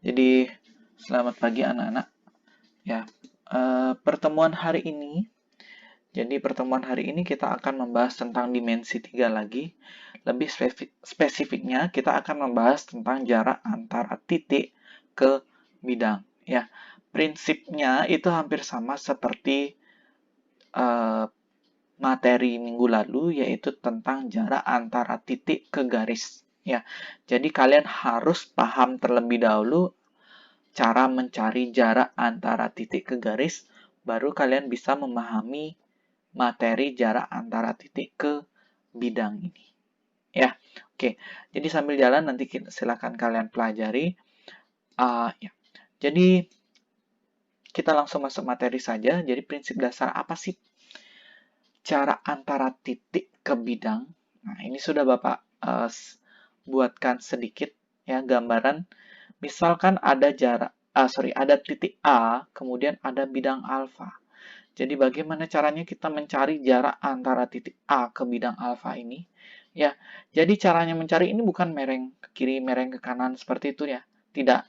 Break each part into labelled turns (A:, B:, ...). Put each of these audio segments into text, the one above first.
A: Jadi, selamat pagi anak-anak. Ya, pertemuan hari ini. Jadi, pertemuan hari ini kita akan membahas tentang dimensi 3 lagi. Lebih spesifiknya, kita akan membahas tentang jarak antara titik ke bidang. Ya, prinsipnya itu hampir sama seperti materi minggu lalu, yaitu tentang jarak antara titik ke garis. Ya, jadi kalian harus paham terlebih dahulu cara mencari jarak antara titik ke garis, baru kalian bisa memahami materi jarak antara titik ke bidang ini. Ya, oke. Jadi sambil jalan nanti silakan kalian pelajari. Ya. Jadi kita langsung masuk materi saja. Jadi prinsip dasar apa sih jarak antara titik ke bidang? Nah, ini sudah Bapak buatkan sedikit ya gambaran. Misalkan ada ada titik A, kemudian ada bidang alfa. Jadi bagaimana caranya kita mencari jarak antara titik A ke bidang alfa ini? Ya, jadi caranya mencari ini bukan mereng ke kiri, mereng ke kanan seperti itu ya. Tidak.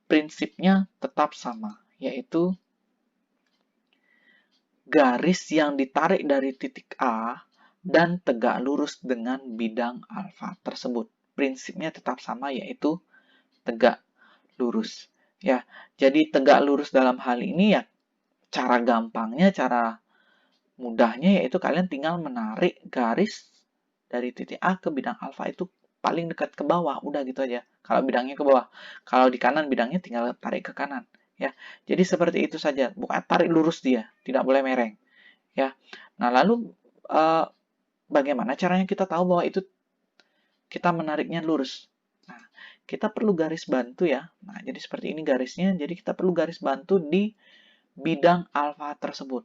A: Prinsipnya tetap sama, yaitu garis yang ditarik dari titik A dan tegak lurus dengan bidang alfa tersebut. Prinsipnya tetap sama, yaitu tegak lurus. Ya, jadi tegak lurus dalam hal ini ya cara gampangnya, cara mudahnya yaitu kalian tinggal menarik garis dari titik A ke bidang alfa itu paling dekat ke bawah, udah gitu aja. Kalau bidangnya ke bawah, kalau di kanan bidangnya tinggal tarik ke kanan, ya. Jadi seperti itu saja, bukan tarik lurus dia, tidak boleh mereng, ya. Nah, lalu bagaimana caranya kita tahu bahwa itu kita menariknya lurus? Nah, kita perlu garis bantu ya. Nah, jadi seperti ini garisnya. Jadi kita perlu garis bantu di bidang alfa tersebut.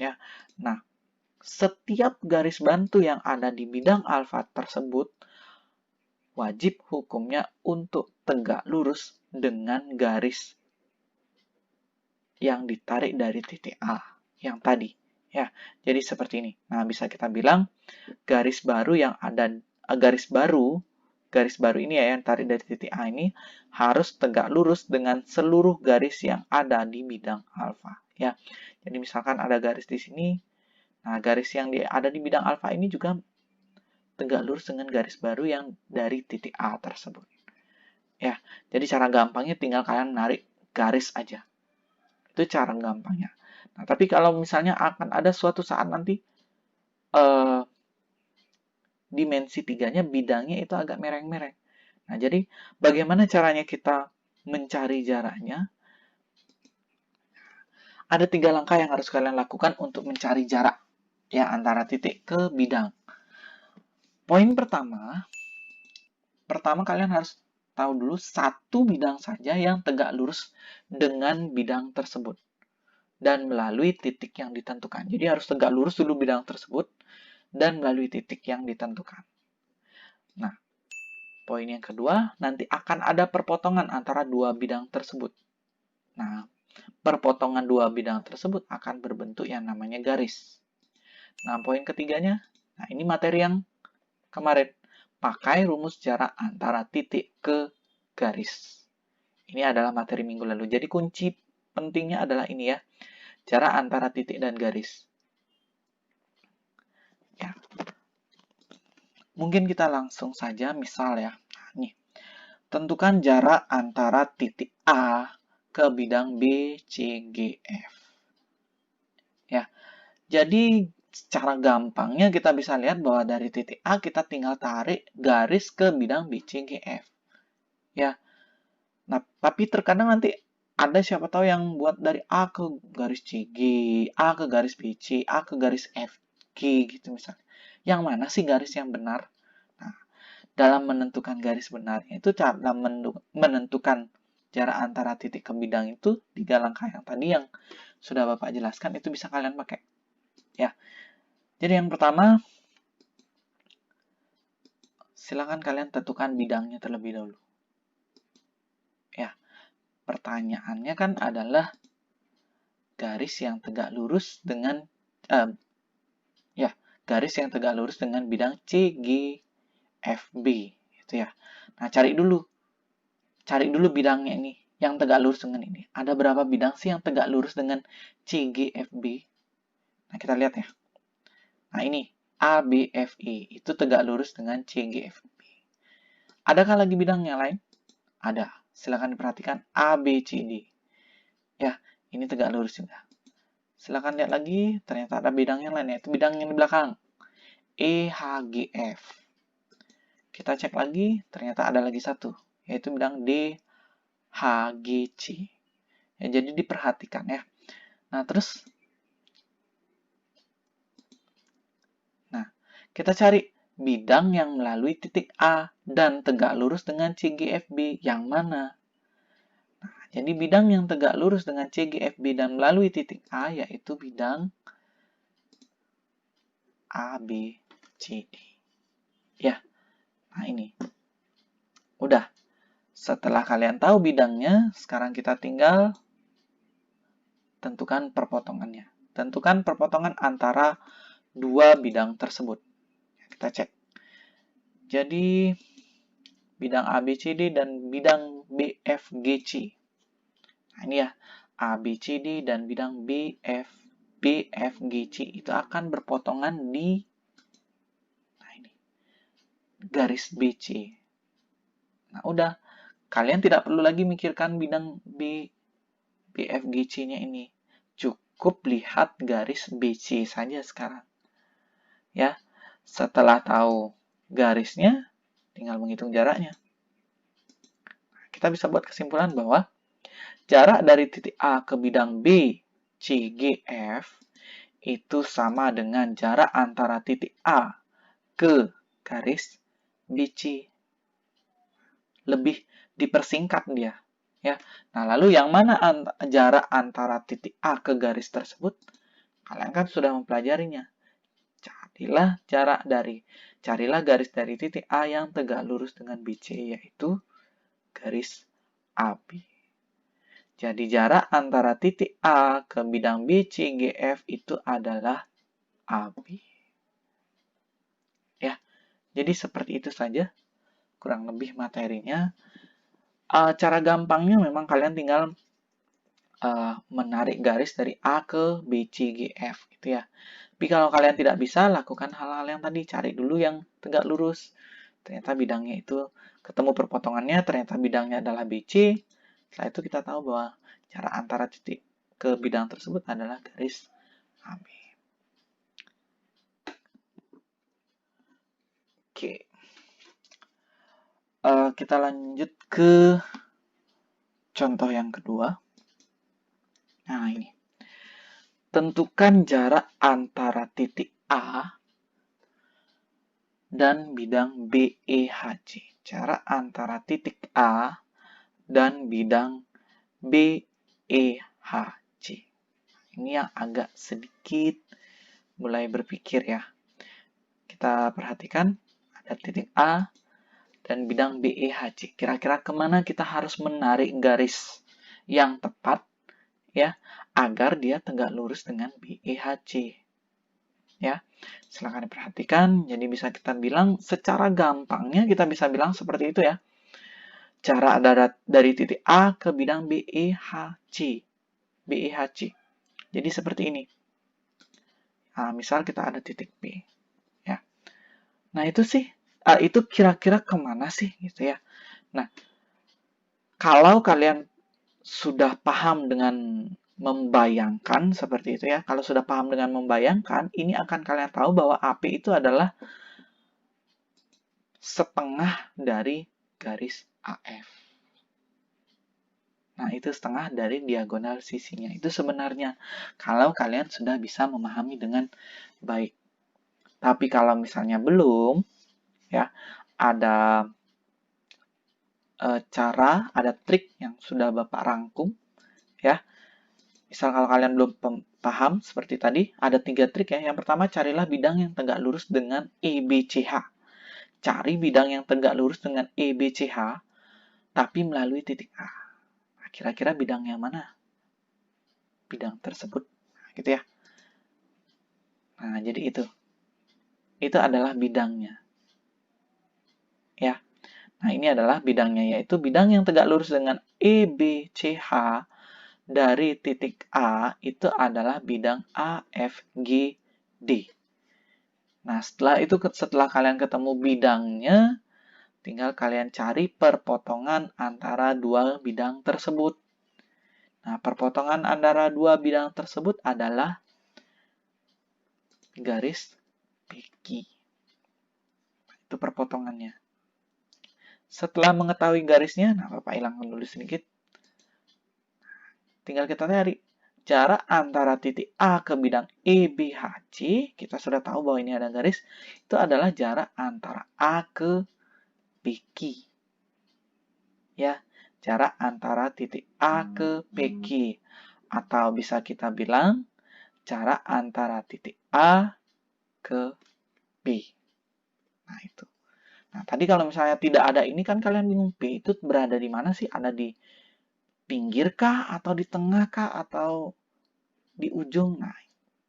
A: Ya. Nah, setiap garis bantu yang ada di bidang alfa tersebut wajib hukumnya untuk tegak lurus dengan garis yang ditarik dari titik A yang tadi. Ya, jadi seperti ini. Nah, bisa kita bilang garis baru yang ada garis baru ini ya yang tarik dari titik A ini harus tegak lurus dengan seluruh garis yang ada di bidang alfa. Ya, jadi misalkan ada garis di sini. Nah, garis yang ada di bidang alfa ini juga tegak lurus dengan garis baru yang dari titik A tersebut. Ya, jadi cara gampangnya tinggal kalian menarik garis aja. Itu cara gampangnya. Nah, tapi kalau misalnya akan ada suatu saat nanti dimensi 3-nya bidangnya itu agak mereng-mereng. Nah, jadi bagaimana caranya kita mencari jaraknya? Ada 3 langkah yang harus kalian lakukan untuk mencari jarak ya antara titik ke bidang. Poin pertama kalian harus tahu dulu satu bidang saja yang tegak lurus dengan bidang tersebut dan melalui titik yang ditentukan. Jadi harus tegak lurus dulu bidang tersebut dan melalui titik yang ditentukan. Nah, poin yang kedua, nanti akan ada perpotongan antara dua bidang tersebut. Nah, perpotongan dua bidang tersebut akan berbentuk yang namanya garis. Nah, poin ketiganya, nah ini materi yang kemarin. Pakai rumus jarak antara titik ke garis. Ini adalah materi minggu lalu. Jadi kunci pentingnya adalah ini ya, jarak antara titik dan garis. Ya. Mungkin kita langsung saja misal ya. Nah, nih. Tentukan jarak antara titik A ke bidang B, C, G, F. Ya. Jadi secara gampangnya kita bisa lihat bahwa dari titik A kita tinggal tarik garis ke bidang B, C, G, F. Ya. Nah, tapi terkadang nanti ada siapa tahu yang buat dari A ke garis CG, A ke garis BC, A ke garis FG gitu misalnya. Yang mana sih garis yang benar? Nah, dalam menentukan garis benarnya itu cara menentukan jarak antara titik ke bidang itu 3 langkah yang tadi yang sudah Bapak jelaskan itu bisa kalian pakai. Ya. Jadi yang pertama, silakan kalian tentukan bidangnya terlebih dahulu. Ya. Pertanyaannya kan adalah garis yang tegak lurus dengan garis yang tegak lurus dengan bidang C, G, F, B gitu ya. Nah, cari dulu bidangnya ini. yang tegak lurus dengan ini. Ada berapa bidang sih yang tegak lurus dengan CGFB? Nah, kita lihat ya. Nah, ini ABFE itu tegak lurus dengan CGFB. Adakah lagi bidang yang lain? Ada. Silakan diperhatikan ABCD. Ya, ini tegak lurus juga. Silakan lihat lagi, ternyata ada bidang yang lain, yaitu bidang yang di belakang. EHGF. Kita cek lagi, ternyata ada lagi satu, yaitu bidang DHGC. Ya, jadi diperhatikan ya. Nah, terus kita cari bidang yang melalui titik A dan tegak lurus dengan CGFB yang mana? Nah, jadi bidang yang tegak lurus dengan CGFB dan melalui titik A yaitu bidang ABCD. Ya, nah ini. Udah. Setelah kalian tahu bidangnya, sekarang kita tinggal tentukan perpotongannya. Tentukan perpotongan antara dua bidang tersebut. Kita cek. Jadi, bidang ABCD dan bidang BFGC. Nah, ini ya, ABCD dan bidang BFGC itu akan berpotongan di garis BC. Nah, udah. Kalian tidak perlu lagi mikirkan bidang BFGC-nya ini. Cukup lihat garis BC saja sekarang. Ya, setelah tahu garisnya, tinggal menghitung jaraknya. Kita bisa buat kesimpulan bahwa jarak dari titik A ke bidang B, C, G, F itu sama dengan jarak antara titik A ke garis BC. Lebih dipersingkat dia. Ya. Nah, lalu yang mana jarak antara titik A ke garis tersebut? Kalian kan sudah mempelajarinya. Carilah garis dari titik A yang tegak lurus dengan BC, yaitu garis AB. Jadi jarak antara titik A ke bidang BCGF itu adalah AB. Ya, jadi seperti itu saja kurang lebih materinya. Cara gampangnya memang kalian tinggal menarik garis dari A ke BCGF gitu ya. Tapi kalau kalian tidak bisa, lakukan hal-hal yang tadi. Cari dulu yang tegak lurus. Ternyata bidangnya itu ketemu perpotongannya, ternyata bidangnya adalah BC. Setelah itu kita tahu bahwa jarak antara titik ke bidang tersebut adalah garis AB. Oke. Kita lanjut ke contoh yang kedua. Nah, ini. Tentukan jarak antara titik A dan bidang BEHC. Jarak antara titik A dan bidang BEHC. Ini yang agak sedikit mulai berpikir ya. Kita perhatikan ada titik A dan bidang BEHC. Kira-kira kemana kita harus menarik garis yang tepat ya agar dia tegak lurus dengan BEHC. Ya, silakan diperhatikan. Jadi bisa kita bilang secara gampangnya kita bisa bilang seperti itu ya. Jarak dari titik A ke bidang BEHC. Jadi seperti ini. Nah, misal kita ada titik B. Ya. Nah, itu kira-kira kemana sih gitu ya. Nah, kalau kalian sudah paham dengan membayangkan seperti itu ya. Kalau sudah paham dengan membayangkan, ini akan kalian tahu bahwa AP itu adalah setengah dari garis AF. Nah, itu setengah dari diagonal sisinya. Itu sebenarnya kalau kalian sudah bisa memahami dengan baik. Tapi kalau misalnya belum, ya, ada ada trik yang sudah Bapak rangkum, ya. Misal kalau kalian belum paham seperti tadi, ada 3 trik ya. Yang pertama, carilah bidang yang tegak lurus dengan EBCH. Cari bidang yang tegak lurus dengan EBCH, tapi melalui titik A. Nah, kira-kira bidang yang mana? Bidang tersebut. Nah, gitu ya. Nah, jadi itu. Itu adalah bidangnya. Ya. Nah, ini adalah bidangnya, yaitu bidang yang tegak lurus dengan EBCH dari titik A itu adalah bidang AFGD. Nah, setelah kalian ketemu bidangnya, tinggal kalian cari perpotongan antara dua bidang tersebut. Nah, perpotongan antara dua bidang tersebut adalah garis PQ. Itu perpotongannya. Setelah mengetahui garisnya, nah Bapak hilangkan dulu sedikit. Tinggal kita cari jarak antara titik A ke bidang EBHC. Kita sudah tahu bahwa ini ada garis. Itu adalah jarak antara A ke PQ. Ya, jarak antara titik A ke PQ. Atau bisa kita bilang jarak antara titik A ke P. Nah, itu. Nah, tadi kalau misalnya tidak ada ini kan kalian bingung P itu berada di mana sih? Ada di pinggir kah? Atau di tengah kah? Atau di ujung? Nah,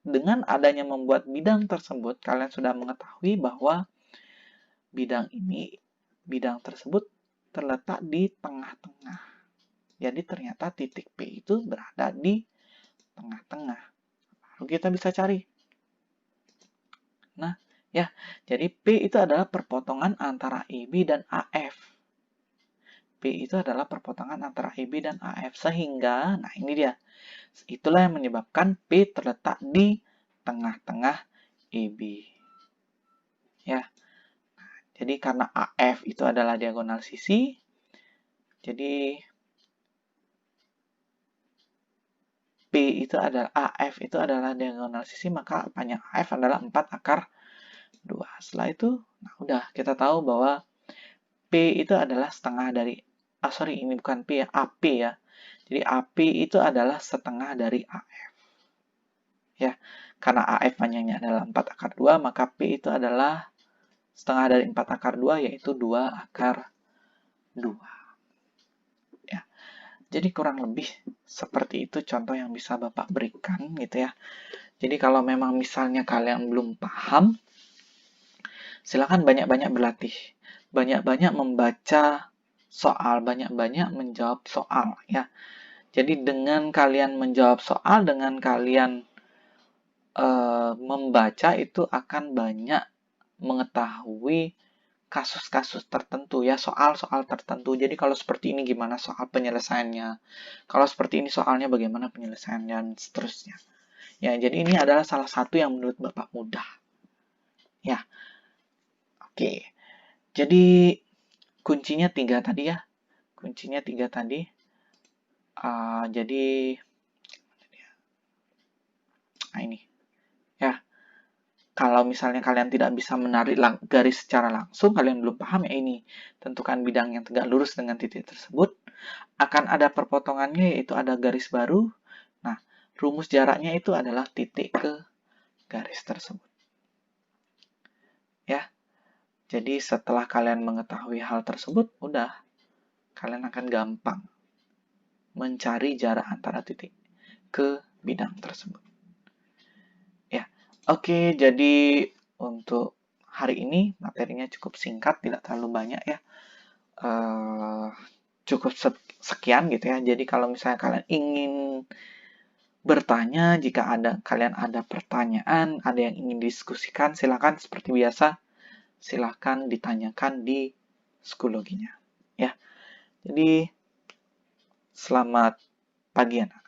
A: dengan adanya membuat bidang tersebut, kalian sudah mengetahui bahwa bidang tersebut terletak di tengah-tengah. Jadi ternyata titik P itu berada di tengah-tengah. Lalu kita bisa cari. Nah, ya, jadi P itu adalah perpotongan antara EB dan AF. P itu adalah perpotongan antara EB dan AF. Sehingga, nah ini dia. Itulah yang menyebabkan P terletak di tengah-tengah EB. Ya. Jadi karena AF itu adalah diagonal sisi, jadi P itu adalah AF itu adalah diagonal sisi, maka panjang AF adalah 4 akar 2. Setelah itu, nah udah kita tahu bahwa P itu adalah setengah dari, sorry ini bukan P ya, AP ya. Jadi AP itu adalah setengah dari AF. Ya, karena AF panjangnya adalah 4 akar 2, maka P itu adalah setengah dari 4 akar 2, yaitu 2 akar 2. Ya, jadi kurang lebih seperti itu contoh yang bisa Bapak berikan gitu ya. Jadi kalau memang misalnya kalian belum paham, silakan banyak-banyak berlatih. Banyak-banyak membaca soal, banyak-banyak menjawab soal ya. Jadi dengan kalian menjawab soal, dengan kalian membaca itu akan banyak mengetahui kasus-kasus tertentu ya, soal-soal tertentu. Jadi kalau seperti ini gimana soal penyelesaiannya, kalau seperti ini soalnya bagaimana penyelesaiannya, dan seterusnya. Ya, jadi ini adalah salah satu yang menurut Bapak mudah. Ya, oke. Jadi kuncinya 3 tadi ya. Kuncinya 3 tadi. Jadi, nah ini. Ya, kalau misalnya kalian tidak bisa menarik garis secara langsung, kalian belum paham ya ini. Tentukan bidang yang tegak lurus dengan titik tersebut. Akan ada perpotongannya, yaitu ada garis baru. Nah, rumus jaraknya itu adalah titik ke garis tersebut. Ya, jadi setelah kalian mengetahui hal tersebut, udah, kalian akan gampang mencari jarak antara titik ke bidang tersebut. Ya, oke, jadi untuk hari ini materinya cukup singkat, tidak terlalu banyak ya. Cukup sekian gitu ya. Jadi kalau misalnya kalian ingin bertanya, jika kalian ada pertanyaan, ada yang ingin diskusikan, silakan seperti biasa, silakan ditanyakan di Skoologinya. Ya, jadi selamat pagi anak.